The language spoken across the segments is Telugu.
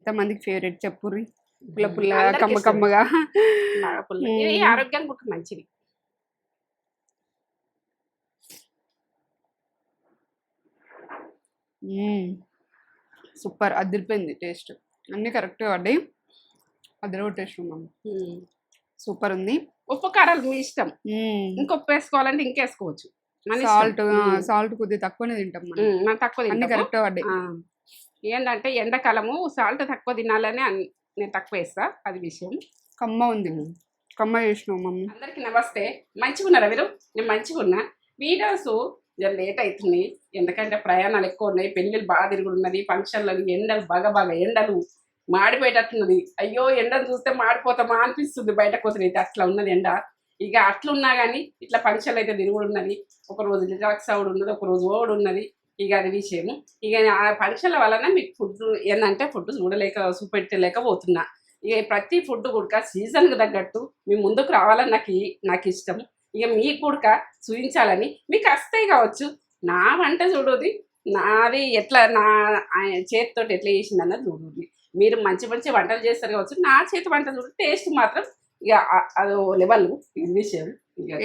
ఎంతమందికి ఫేవరెట్ చెప్పుర్రి? పుల్ల పుల్లగా, అందరికి కమ్మ ఇష్టమే. కమ్మగా. బాగా పుల్ల ఇది ఆరోగ్యానికి కూడా మంచిది. సూపర్ అదిరిపోయింది టేస్ట్. అన్నీ కరెక్ట్‌గా పడ్డాయి. అదిరిగొట్టేసినాం మనం. సూపర్ ఉంది. ఉప్పు కారాలు మీ ఇష్టం. ఇంకొప్పు వేసుకోవాలంటే ఇంకేసుకోవచ్చు. మన ఇష్టం. సాల్ట్ కొద్దిగా తక్కువనే తింటాం మనం. మనం తక్కువ అన్ని తింటాము. కరెక్ట్‌గా పడ్డాయి. ఏంటంటే ఎండాకాలము సాల్ట్ తక్కువ తినాలని నేను తక్కువ వేస్తా, అది విషయం. కమ్మ ఉంది. కమ్మ చేసినావు మమ్మీ. అందరికీ నమస్తే. మంచిగా ఉన్నారా మీరు? నేను మంచిగా ఉన్నా. వీడియోస్ జర లేట్ అవుతుంది, ఎందుకంటే ప్రయాణాలు ఎక్కువ ఉన్నాయి, పెళ్ళిళ్ళు బాగా తిరుగుతున్నది, ఫంక్షన్లు, ఎండలు బాగా ఎండలు మాడిపోయేటట్టున్నది. అయ్యో ఎండలు చూస్తే మాడిపోతామా అనిపిస్తుంది బయటకు వస్తుంది, అట్లా ఉన్నది ఎండ. ఇక అట్లున్నా కానీ ఇట్లా ఫంక్షన్లు అయితే తిరుగుతున్నది. ఒకరోజు రిలాక్స్ అవుడు ఉన్నది, ఒకరోజు ఓడు ఉన్నది. ఇక అది విషయము. ఇక ఆ ఫంక్షన్ల వలన మీకు ఫుడ్ ఏంటంటే ఫుడ్ చూపెట్టలేకపోతున్నా. ఇక ప్రతి ఫుడ్ కూడా సీజన్కి తగ్గట్టు మీ ముందుకు రావాలని నాకు ఇష్టం. ఇక మీకు కూడా చూపించాలని మీకు వస్తాయి కావచ్చు. నా వంట చూడది, నాది ఎట్లా నా చేతితో ఎట్లా చేసిందన్నది చూడది. మీరు మంచి మంచి వంటలు చేస్తారు కావచ్చు, నా చేతి వంట చూడ టేస్ట్ మాత్రం ఇక అదో లెవెల్. ఇది విషయం.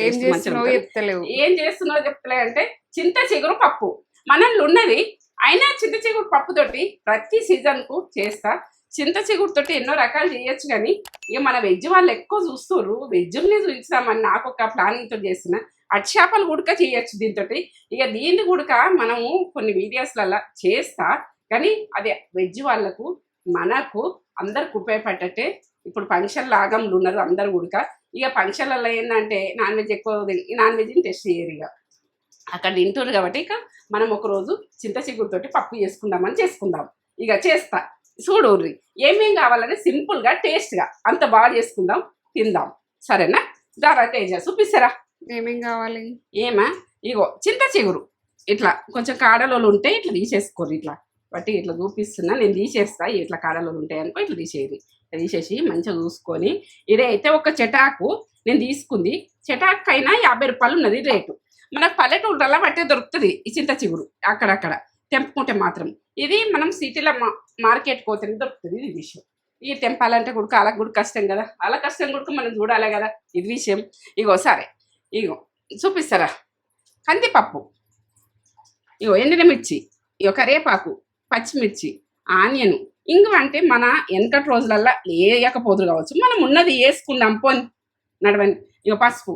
ఏం చేస్తున్నావు చెప్తలే అంటే చింత చిగురు పప్పు మనల్ని ఉన్నది. అయినా చింత చిగురు పప్పుతోటి ప్రతి సీజన్కు చేస్తా. చింత చిగురుతోటి ఎన్నో రకాలు చేయొచ్చు, కానీ ఇక మన వెజ్ వాళ్ళు ఎక్కువ చూస్తుర్రు, వెజ్ని చూపిస్తామని నాకు ఒక ప్లానింగ్తో చేసిన. అటు చేపలు గుడక చేయొచ్చు దీంతో. ఇక దీన్ని గుడక మనము కొన్ని వీడియోస్లలో చేస్తా, కానీ అది వెజ్ వాళ్ళకు మనకు అందరికి ఉపయోగపడ్డట్టే. ఇప్పుడు ఫంక్షన్లు ఆగంలు ఉన్నారు అందరు గుడక. ఇక ఫంక్షన్లలో ఏంటంటే నాన్ వెజ్ ఎక్కువ, నాన్ వెజ్ని టెస్ట్ చేయరు, ఇక అక్కడ తింటారు కాబట్టి ఇక మనం ఒకరోజు చింత చిగురుతోటి పప్పు చేసుకుందాం. ఇక చేస్తా చూడుర్రి. ఏమేం కావాలని సింపుల్గా టేస్ట్గా అంత బాగా చేసుకుందాం, తిందాం. సరేనా? దారా టేస్ట్ చూపిస్తారా ఏమేం కావాలి? ఏమా ఇగో చింత చిగురు ఇట్లా కొంచెం కాడలోలు ఉంటే ఇట్లా తీసేసుకోరు. ఇట్లా బట్టి ఇట్లా చూపిస్తున్నా, నేను తీసేస్తా. ఇట్లా కాడలోలు ఉంటాయి అనుకో, ఇట్లా తీసేసి మంచిగా చూసుకొని. ఇదే అయితే ఒక చెటాకు నేను తీసుకుంది. చెటాకు అయినా 50 రూపాయలు ఉన్నది రేటు. మనకు పల్లెటూళ్ళలో బట్టే దొరుకుతుంది ఈ చింత చిగురు. అక్కడక్కడ తెంపుకుంటే మాత్రం. ఇది మనం సిటీలో మార్కెట్కి పోతే దొరుకుతుంది. ఇది విషయం. ఈ తెంపాలంటే కూడా వాళ్ళకి కూడా కష్టం కదా, వాళ్ళ కష్టం కూడా మనం చూడాలి కదా, ఇది విషయం. ఇగో సరే, ఇగో చూపిస్తారా? కందిపప్పు, ఇగో ఎండినమిర్చి, ఇగో కరివేపాకు, పచ్చిమిర్చి, ఆనియన్. ఇంగువ అంటే మన వెనకటి రోజులల్లో వేయకపోదురు కావచ్చు, మనం ఉన్నది వేసుకుందాం పోని నడవని. ఇగో పసుపు,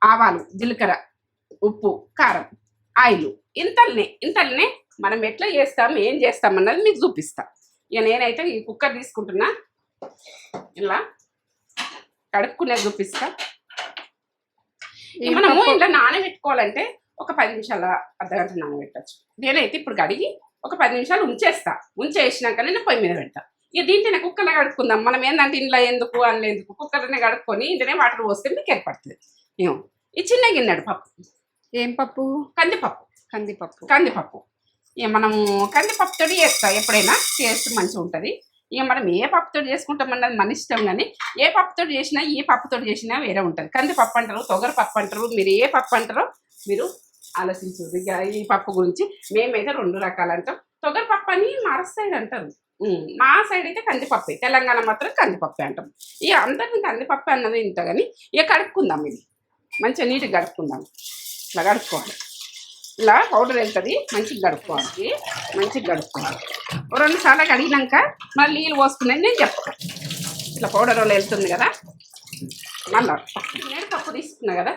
ఆవాలు, జీలకర్ర, ఉప్పు, కారం, ఆయిల్. ఇంతల్నే మనం ఎట్లా చేస్తాం, ఏం చేస్తాం అన్నది మీకు చూపిస్తా. ఇక నేనైతే ఈ కుక్కర్ తీసుకుంటున్నా, ఇలా కడుక్కునేది చూపిస్తా. మనము ఇలా నానబెట్టుకోవాలంటే ఒక 10 నిమిషాల అర్ధగంట నానబెట్టచ్చు. నేనైతే ఇప్పుడు కడిగి ఒక 10 నిమిషాలు ఉంచేసినాక నేను పొయ్యి మీద పెడతా. ఇక దీంట్లోనే కుక్కర్లో కడుక్కుందాం. మనం ఏంటంటే ఇంట్లో ఎందుకు అనలేందుకు కుక్కర్లోనే కడుక్కొని ఇంటనే వాటర్ పోస్తే మీకు ఏర్పడుతుంది. ఈ చిన్న గిన్నెడు పప్పు. ఏం పప్పు? కందిపప్పు. ఇక మనము కందిపప్పుతో చేస్తా ఎప్పుడైనా, టేస్ట్ మంచిగా ఉంటుంది. ఇక మనం ఏ పప్పుతో చేసుకుంటామన్నది మన ఇష్టం, కానీ ఏ పప్పుతో చేసినా ఈ పప్పుతో చేసినా వేరే ఉంటుంది. కందిపప్పు అంటారు, తొగర పప్పు అంటారు, మీరు ఏ పప్పు అంటారో మీరు ఆలోచించరు. ఇక ఈ పప్పు గురించి మేమైతే 2 రకాలు అంటాం. తొగర పప్పు అని మా సైడ్ అంటారు, మా సైడ్ అయితే కందిపప్పు, తెలంగాణ మాత్రం కందిపప్పు అంటాం. ఇక అందరినీ కందిపప్పు అన్నది ఇంత, కానీ ఇక కడుక్కుందాం. ఇది మంచిగా నీట్గా కడుక్కుందాం. ఇట్లా కడుక్కోవాలి, ఇలా పౌడర్ వెళ్తుంది. మంచిగా కడుక్కోవాలి. 2 సార్లు కడిగినాక మళ్ళీ నీళ్ళు పోసుకునేది నేను చెప్తాను. ఇట్లా పౌడర్ వాళ్ళు వెళ్తుంది కదా, మళ్ళీ నేను పప్పు తీసుకున్నా కదా,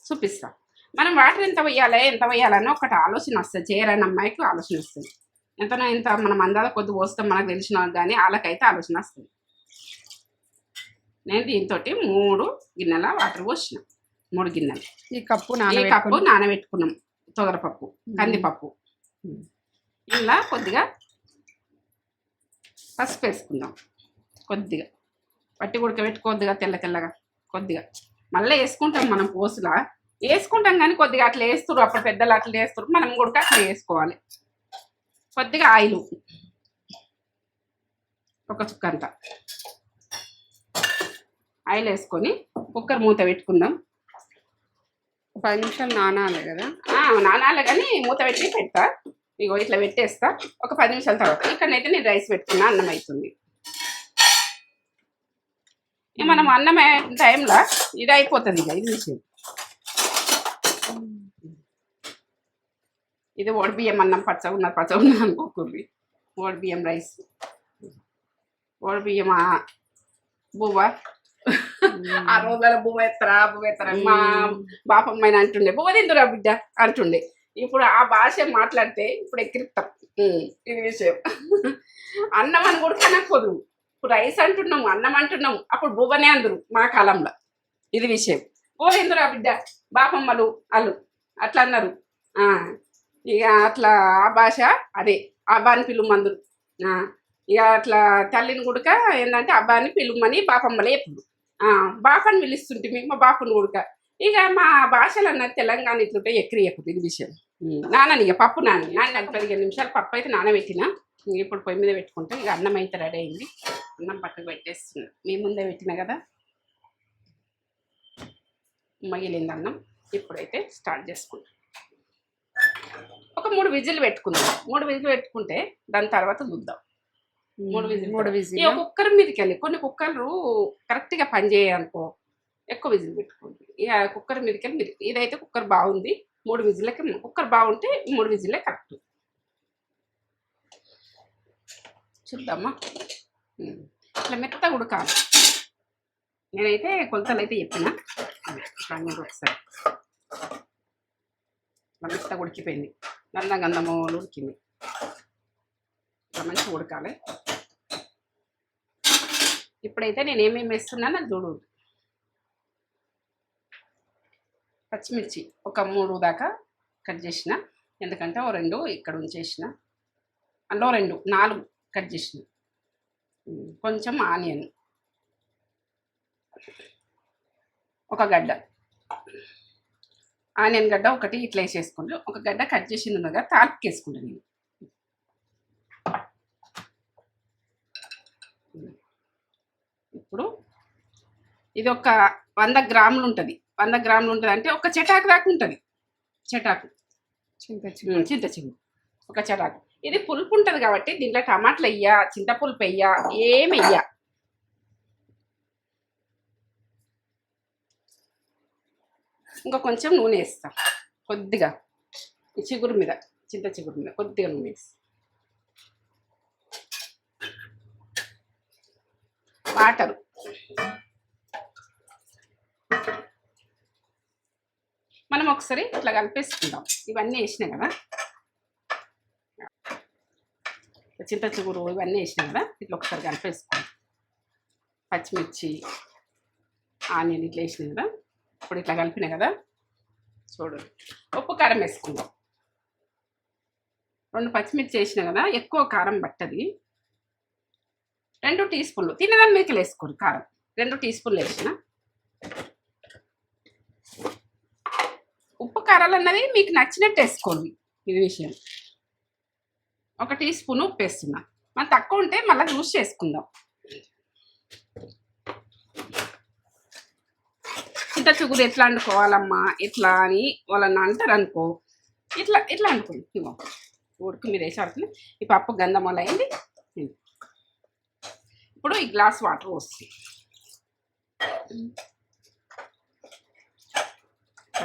చూపిస్తా. మనం వాటర్ ఎంత వేయాలని ఒకటి ఆలోచన వస్తుంది. చేయరాని అమ్మాయికి ఆలోచన వస్తుంది. ఎంత మనం అందాల కొద్ది పోస్తాం మనకు తెలిసిన, కానీ వాళ్ళకైతే ఆలోచన వస్తుంది. నేను దీంతో 3 గిన్నెల వాటర్ పోసిన. 3 గిన్నెలు. ఈ కప్పు నానబెట్టుకున్నాం తొగరపప్పు, కందిపప్పు. ఇలా కొద్దిగా పసుపు వేసుకుందాం, కొద్దిగా పట్టి ఉడకబెట్టుకోద్దిగా తెల్లగా కొద్దిగా. మళ్ళీ వేసుకుంటాం మనం పోసులా వేసుకుంటాం, కానీ కొద్దిగా అట్లా వేస్తారు. అప్పుడు పెద్దలు అట్లా వేస్తారు, మనం కూడా అట్లా వేసుకోవాలి. కొద్దిగా ఆయిల్, ఒక చుక్కంత ఆయిల్ వేసుకొని కుక్కర్ మూత పెట్టుకుందాం. 10 నిమిషాలు నానాలి కదా? నానాలి, కానీ మూత పెట్టి పెడతా. ఇగో ఇట్లా పెట్టేస్తా. ఒక 10 నిమిషాల తర్వాత ఇక్కడనైతే నేను రైస్ పెట్టుకున్నా, అన్నం అవుతుంది. ఇక మనం అన్నం టైంలో ఇది అయిపోతుంది. ఇక ఇది విషయం. ఇది ఓడి బియ్యం అన్నం, పచ్చగా ఉన్నది అనుకోకూడదు. ఓడి బియ్యం రైస్, ఓడి బియ్యం బువ్వ. ఆ రోజుల బువ్వ ఎత్తరా మా బాపమ్మాయిని అంటుండే, బువ్వ తిందురా బిడ్డ అంటుండే. ఇప్పుడు ఆ భాష మాట్లాడితే ఇప్పుడు ఎక్కిరిస్తాం. ఇది విషయం. అన్నం అని కూడా కనకపోదు. ఇప్పుడు రైస్ అంటున్నాము, అన్నం అంటున్నాము, అప్పుడు బువ్వనే అందరు మా కాలంలో. ఇది విషయం. బువ్వ తిందురా బిడ్డ, బాపమ్మలు వాళ్ళు అట్లా అన్నారు. ఇక అట్లా ఆ భాష అదే. అబ్బాని పిలుమందురు. ఇక అట్లా తల్లిని గుడక ఏంటంటే అబ్బాని పిలుమని బాపమ్మలే ఎప్పుడు బాపని పిలుస్తుంటే మా బాపుని గుడక. ఇక మా భాషలు అన్నది తెలంగాణ ఇట్లుంటే ఎక్కడియప్పుడు. ఇది విషయం. నానని ఇక పప్పు నాని 15 నిమిషాలు పప్పు అయితే నానబెట్టిన. ఇప్పుడు పొయ్యి మీద పెట్టుకుంటే ఇక అన్నం అయితే రెడీ అయింది. అన్నం పక్కకు పెట్టేస్తున్నా. మీ ముందే పెట్టిన కదా, మగిలింది అన్నం. ఇప్పుడైతే స్టార్ట్ చేసుకుంటాం. ఒక 3 విజిల్ పెట్టుకుందాం. 3 విజిల్ పెట్టుకుంటే దాని తర్వాత చూద్దాం. 3 విజిల్. ఇక కుక్కర్ మీదకి వెళ్ళి కొన్ని కుక్కర్లు కరెక్ట్గా పనిచేయాలనుకో ఎక్కువ విజిల్ పెట్టుకోండి. ఇక కుక్కర్ మీదకి వెళ్ళి మీరు ఇదైతే కుక్కర్ బాగుంది. 3 విజిల్లకి కుక్కర్ బాగుంటే 3 విజిల్లే కరెక్ట్. చూద్దామా. ఇట్లా మెత్తగా ఉడకాలి. నేనైతే కొలతలు అయితే చెప్పిన. ఒకసారి మెత్తగా ఉడికిపోయింది. గంధము ఉడికింది. ఇట్లా మంచిగా ఉడకాలి. ఇప్పుడైతే నేను ఏమేమి వేస్తున్నాను అది చూడు. పచ్చిమిర్చి ఒక 3 దాకా కట్ చేసిన. ఎందుకంటే ఓ 2 ఇక్కడ ఉంచేసిన. అందులో 2 4 కట్ చేసిన. కొంచెం ఆనియన్, ఒక గడ్డ ఆనియన్ గడ్డ ఒకటి ఇట్లా వేసేసుకుంటూ, ఒక గడ్డ కట్ చేసింది ఉన్నగా తాలింపుకి వేసుకుంటాను నేను. ఇప్పుడు ఇది ఒక 100 గ్రాములు ఉంటుంది. 100 గ్రాములు ఉంటుంది అంటే ఒక చెటాకు దాకా ఉంటుంది. చెటాకు చింత చిగురు ఒక చెటాకు. ఇది పులుపు ఉంటుంది కాబట్టి దీంట్లో టమాటాలు వెయ్యా, చింతపులుపు వెయ్యా, ఏమి వెయ్యా. ఇంకా కొంచెం నూనె వేస్తాం కొద్దిగా. ఈ చిగురు మీద, చింత చిగురు మీద కొద్దిగా నూనె వేస్తాం. వాటరు మనం ఒకసారి ఇట్లా కలిపేసుకుందాం. ఇవన్నీ వేసినాయి కదా, చింత చిగురు ఇవన్నీ వేసినాయి కదా, ఇట్లా ఒకసారి కలిపేసుకుందాం. పచ్చిమిర్చి ఆనియన్ ఇట్లా వేసినాయి కదా, ఇప్పుడు ఇట్లా కలిపినాయి కదా. చూడు, ఉప్పు కారం వేసుకుందాం. 2 పచ్చిమిర్చి వేసినా కదా, ఎక్కువ కారం పట్టది. 2 టీ స్పూన్లు తినదాని మీదకి వేసుకోరు కారం. 2 టీ స్పూన్లు వేసిన. ఉప్పు కారాలు అన్నది మీకు నచ్చినట్టు వేసుకోండి. ఇది విషయం. 1 టీ స్పూన్ ఉప్పు వేస్తున్నా. మనం తక్కువ ఉంటే మళ్ళీ చూసి చేసుకుందాం. చింత చిగురు ఎట్లా వండుకోవాలమ్మా ఎట్లా అని వాళ్ళని అంటారు అనుకో, ఇట్లా ఇట్లా అనుకోండి. ఇవ్వ ఉడికి మీద వేసాడుతుంది. ఈ పప్పు గంధం వల్ల అయింది. ఇప్పుడు ఈ గ్లాస్ వాటర్ వస్తుంది.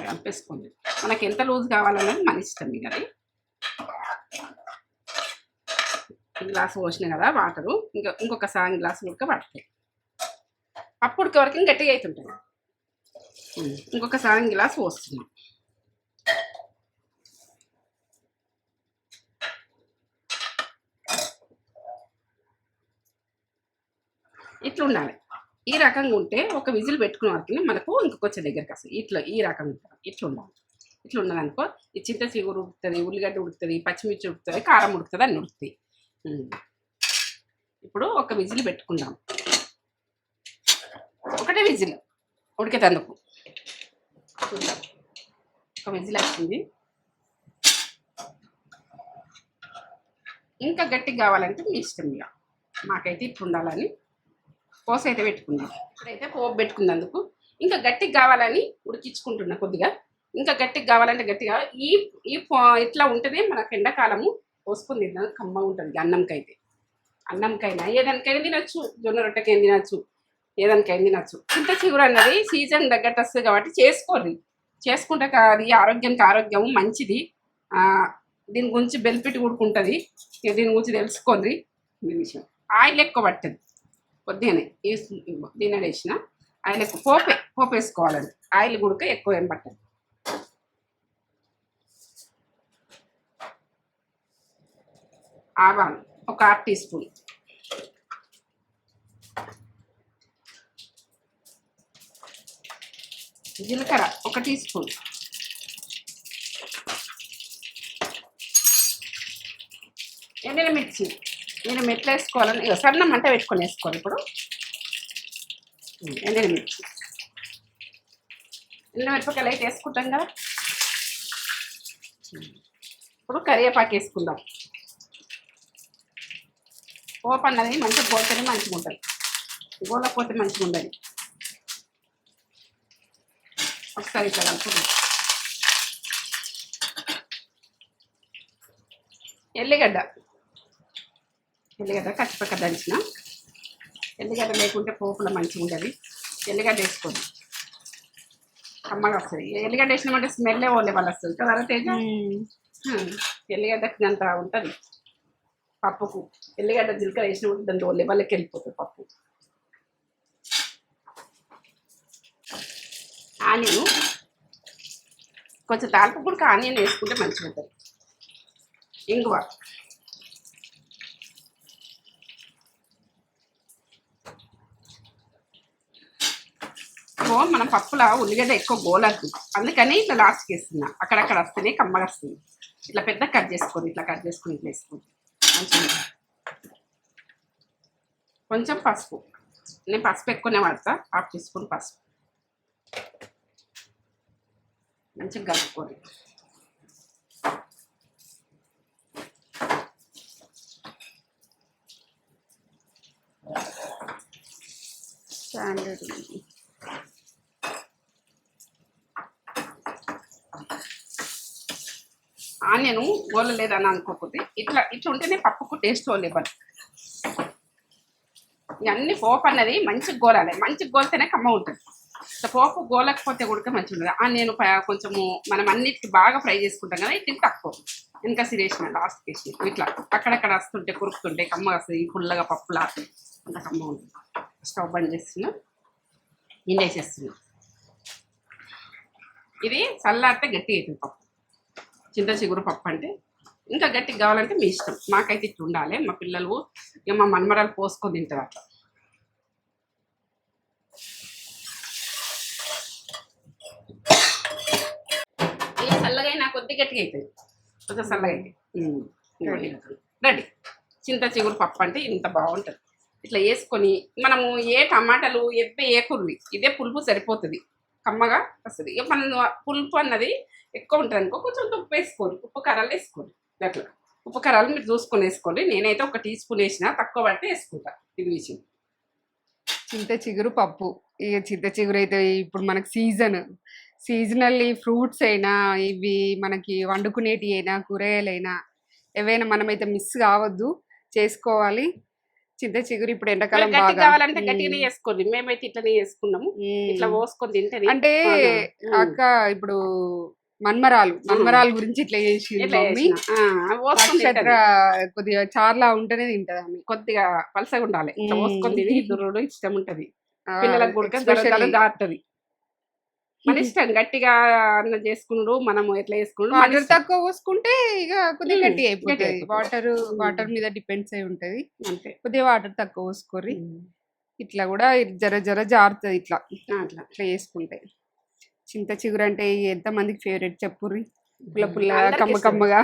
కలిపేసుకోండి. మనకి ఎంత లూజ్ కావాలన్నది మన ఇష్టం. ఇక ఈ గ్లాస్ పోసినాయి కదా వాటరు, ఇంకొక సగం గ్లాస్ ఉడక పడతాయి. పప్పు ఉడికే వరకు గట్టిగా అవుతుంటుంది. ఇంకొక సగం గ్లాస్ పోస్తున్నాం. ఇట్లా ఉండాలి. ఈ రకంగా ఉంటే ఒక విజిల్ పెట్టుకునే వరకు మనకు ఇంకొంచెం దగ్గరికి వస్తుంది. ఇట్లా ఈ రకంగా ఉంటుంది. ఇట్లా ఉండాలి. ఇట్లా ఉన్నదనుకో ఈ చింత చిగురు ఉడుకుతుంది, ఉల్లిగడ్డ ఉడుకుతుంది, పచ్చిమిర్చి ఉడుకుతుంది, కారం ఉడుకుతుంది, అన్నీ ఉడుకుతాయి. ఇప్పుడు ఒక విజిల్ పెట్టుకుందాం. ఒకటే విజిల్ ఉడికేటందుకు చూద్దాం. ఒక విజిల్ వచ్చింది. ఇంకా గట్టిగా కావాలంటే మీ ఇష్టం. ఇక మాకైతే ఇప్పుడు ఉండాలని పోస అయితే పెట్టుకుందాం. ఇప్పుడైతే పోపు పెట్టుకున్నందుకు ఇంకా గట్టిగా కావాలని ఉడికించుకుంటున్నా కొద్దిగా. ఇంకా గట్టిగా కావాలంటే గట్టిగా ఈ ఇట్లా ఉంటేనే మనకు ఎండాకాలము పోసుకొని తిన్నాను కమ్మ ఉంటుంది అన్నంకైతే. అన్నంకైనా ఏదానికైనా తినొచ్చు, జొన్న రొట్టెకైనా తినొచ్చు, ఏదానికైనా తినొచ్చు. చింత చిగురు అన్నది సీజన్ తగ్గట్టు వస్తుంది కాబట్టి చేసుకోండి. చేసుకుంటే అది ఆరోగ్యానికి ఆరోగ్యం మంచిది. దీని గురించి బెనిఫిట్ కూడా ఉంటుంది. దీని గురించి తెలుసుకోండి. ఈ విషయం ఆయిల్ ఎక్కువ పట్టదు కొద్దిగానే దీని వేసిన ఆయిల్ ఎక్కువ పోపు వేసుకోవాలండి. ఆయిల్ కూడా ఎక్కువ ఏం పట్టదు. ఆవాలు ఒక 1/2 టీ స్పూన్, జీలకర్ర 1 టీ స్పూన్, ఎండుమిర్చి నేను మెట్లు వేసుకోవాలని సన్న మంట పెట్టుకొని వేసుకోవాలి. ఇప్పుడు ఎండుమిర్చి ఎండుమిరపకాయలు అయితే వేసుకుంటాం కదా. ఇప్పుడు కరివేపాకు వేసుకుందాం. పోపు అన్నది మంచిగా పోతేనే మంచిగా ఉంటుంది, గోలకపోతే మంచిగా ఉండదు. ఒకసారి ఇట్లా కలుపుకుందాం. ఎల్లిగడ్డ కచ్చిపక్క దంచిన. ఎల్లిగడ్డ లేకుంటే పోపులో మంచిగా ఉంటుంది. ఎల్లిగడ్డ వేసుకోండి, కమ్మగా వస్తుంది. ఎల్లిగడ్డ వేసినామంటే స్మెల్లే ఓలే వాళ్ళు వస్తుంది కదా తేజ. ఎల్లిగడ్డకి అంత ఉంటుంది పప్పుకు. ఎల్లిగడ్డ జీలకర్ర వేసినప్పుడు దాని ఓలే వాళ్ళకి వెళ్ళిపోతుంది పప్పు. ఆనియన్ కొంచెం తాలింపు కూడా ఆనియన్ వేసుకుంటే మంచిగా ఉంటుంది. ఇంగువ మనం పప్పులా ఉల్లిగడ్డ ఎక్కువ గోలద్దు, అందుకని ఇట్లా లాస్ట్కి వేస్తున్నా. అక్కడక్కడ వస్తేనే కమ్మగా వస్తుంది. ఇట్లా పెద్ద కట్ చేసుకొని ఇట్లా ఇట్లా వేసుకోండి మంచిగా. కొంచెం పసుపు, నేను పసుపు ఎక్కువనే వాడతా. 1/2 టీ స్పూన్ పసుపు మంచిగా కలుపుకోండి. స్టాండర్డ్ ఆనియన్ గోలలేదని అనుకోకపోతే ఇట్లా ఉంటేనే పప్పుకు టేస్ట్ లేవాలి. ఇవన్నీ పోపు అన్నది మంచిగా గోలాలి. మంచిగా గోలితేనే కమ్మ ఉంటుంది. ఇట్లా పోపు గోలకపోతే కూడా మంచిగా ఉంటుంది. ఆనియన్ కొంచెము మనం అన్నిటికీ బాగా ఫ్రై చేసుకుంటాం కదా, ఇది తక్కువ ఇంకా సిరేసిన లాస్ట్కి వేసి ఇట్లా అక్కడక్కడ వస్తుంటే కురుకుతుంటే కమ్మ వస్తుంది. పుల్లగా పప్పులా అంత కమ్మ ఉంటుంది. స్టవ్ బంద్ చేస్తున్నా, నిండా వేసేస్తున్నా. ఇది చల్లారితే గట్టిగా అవుతుంది పప్పు. చింత చిగురు పప్పు అంటే ఇంకా గట్టిగా కావాలంటే మీ ఇష్టం. మాకైతే ఇట్లా ఉండాలి. మా పిల్లలు ఇక మా మన్మరాలు పోసుకొని తింటారు అట్లా. ఇది చల్లగా అయినా కొద్ది గట్టిగా అవుతుంది, కొంచెం చల్లగా అవుతుంది. రెడీ చింత చిగురు పప్పు అంటే ఇంత బాగుంటుంది. ఇట్లా వేసుకొని మనము ఏ టమాటాలు ఏ కుర్రి ఇదే పులుపు సరిపోతుంది, కమ్మగా వస్తుంది. ఇక మన పులుపు అన్నది ఎక్కువ ఉంటుంది అనుకో కొంచెం ఉప్పు వేసుకోండి, ఉప్పు కారాలు వేసుకోండి. అట్లా ఉప్పు కారాలు మీరు చూసుకొని వేసుకోండి. నేనైతే 1 టీ స్పూన్ వేసిన, తక్కువ పడితే వేసుకుంటా. ఇది విషయం. చింత చిగురు పప్పు. ఇక చింత చిగురు అయితే ఇప్పుడు మనకు సీజనల్లీ ఫ్రూట్స్ అయినా ఇవి మనకి వండుకునేటి అయినా కూరగాయలైనా ఏవైనా మనమైతే మిస్ కావద్దు, చేసుకోవాలి. చింత చిగురు ఇప్పుడు ఎండాకాలం గట్టి కావాలంటే గట్టిగానే చేసుకోండి. మేమైతే ఇట్లనే చేసుకున్నాము. ఇట్లా పోసుకొని తింటే అంటే అక్క ఇప్పుడు మన్మరాలు గురించి ఇట్లా చేసి కొద్దిగా చార్లా ఉంటేనే తింటది ఆమె. కొద్దిగా పలసగా ఉండాలి, ఇట్లా పోసుకొని తిని దుర్రుడు ఇష్టం ఉంటది. పిల్లలకు కూడా దాటుతుంది. మన ఇష్టం. గట్టిగా అన్న చేసుకున్నాడు మనము ఎట్లా చేసుకున్నాడు. వాటర్ తక్కువ పోసుకుంటే ఇక కొద్దిగా గట్టి అయిపోతుంది. వాటర్ మీద డిపెండ్స్ అయి ఉంటది. అంతే, కొద్దిగా వాటర్ తక్కువ పోసుకోరి. ఇట్లా కూడా జర జారుతుంది ఇట్లా చేసుకుంటే. చింత చిగురు అంటే ఎంత మందికి ఫేవరెట్ చెప్పుర్రి. పుల్ల కమ్మగా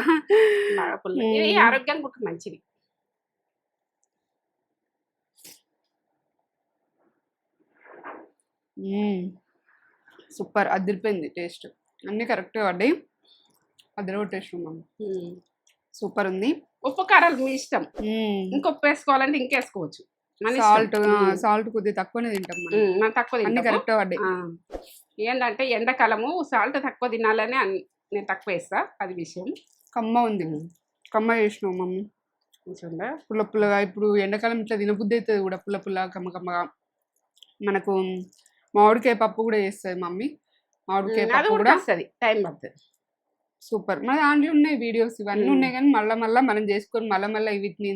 ఆరోగ్యానికి కూడా మంచిది. సూపర్, అదిరిపోయింది టేస్ట్. అన్నీ కరెక్ట్గా పడ్డాయి, అదిలో టేస్ట్ సూపర్ ఉంది. ఉప్పు కారాలు మీ ఇష్టం. ఇంకొప్పు వేసుకోవాలంటే ఇంకేసుకోవచ్చు. సాల్ట్ కొద్దిగా తక్కువనే తింటాం మనం, తక్కువ అన్ని కరెక్ట్గా పడ్డాయి. ఏంటంటే ఎండాకాలము సాల్ట్ తక్కువ తినాలని నేను తక్కువ వేస్తా, అది విషయం. కమ్మ ఉంది. కమ్మ చేసినావు మమ్మీ. మంచిగా ఉందా? పుల్ల పుల్లగా ఇప్పుడు ఎండాకాలం ఇట్లా తినబుద్ధి అవుతుంది కూడా, పుల్ల పుల్ల కమ్మ కమ్మగా. మనకు మామిడికాయ పప్పు కూడా చేస్తుంది మమ్మీ. మామిడికాయ అది పప్పు కూడా కూడా వస్తుంది, టైం పడుతుంది. సూపర్. మన దాంట్లో ఉన్నాయి వీడియోస్, ఇవన్నీ ఉన్నాయి కానీ మళ్ళా మనం చేసుకొని మళ్ళీ వీటిని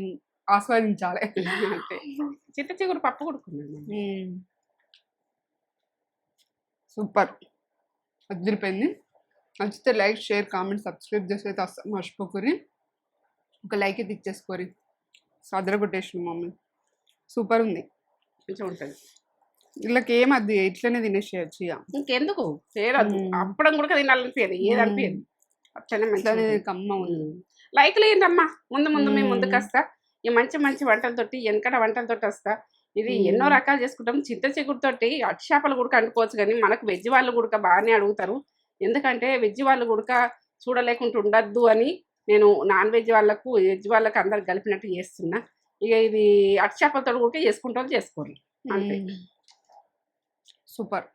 ఆస్వాదించాలి. అంటే చింత చిగురు పప్పు కొడుకున్నాను. సూపర్, అదిరిపోయింది. నచ్చితే లైక్, షేర్, కామెంట్, సబ్స్క్రైబ్ చేసి అయితే అస్సలు మర్చిపోకూరి. ఒక లైక్ అయితే ఇచ్చేసుకోరి. సదర కొట్టేసిన మమ్మీ. సూపర్ ఉంది, మంచిగా ఉంటుంది. వీళ్ళకి ఏం అది ఇట్లనే తినేసేయచ్చు ఇక. ఇంకెందుకు చేయరాదు, అప్పడం కూడా తినాలనిపించదు, ఏది అనిపించదు. అట్లనే ఇట్లనే మంచిగా కమ్మ ఉంది. లైక్ లేదమ్మా, ముందు మేము ముందుకు వస్తా. ఈ మంచి వంటలతోటి, వెనకట వంటలతోటి వస్తా. ఇది ఎన్నో రకాలు చేసుకుంటాం. చింత చిగురుతోటి అట్టి చేపలు కూడా అనుకోవచ్చు, కానీ మనకు వెజ్ వాళ్ళు కూడా బాగానే అడుగుతారు. ఎందుకంటే వెజ్ వాళ్ళు కూడా చూడలేకుండా ఉండద్దు అని నేను నాన్ వెజ్ వాళ్ళకు వెజ్ వాళ్ళకు అందరికి కలిపినట్టు చేస్తున్నా. ఇక ఇది అట్టి చేపలతో కూడా చేసుకుంటారు, చేసుకోరు అంతే. సూపర్.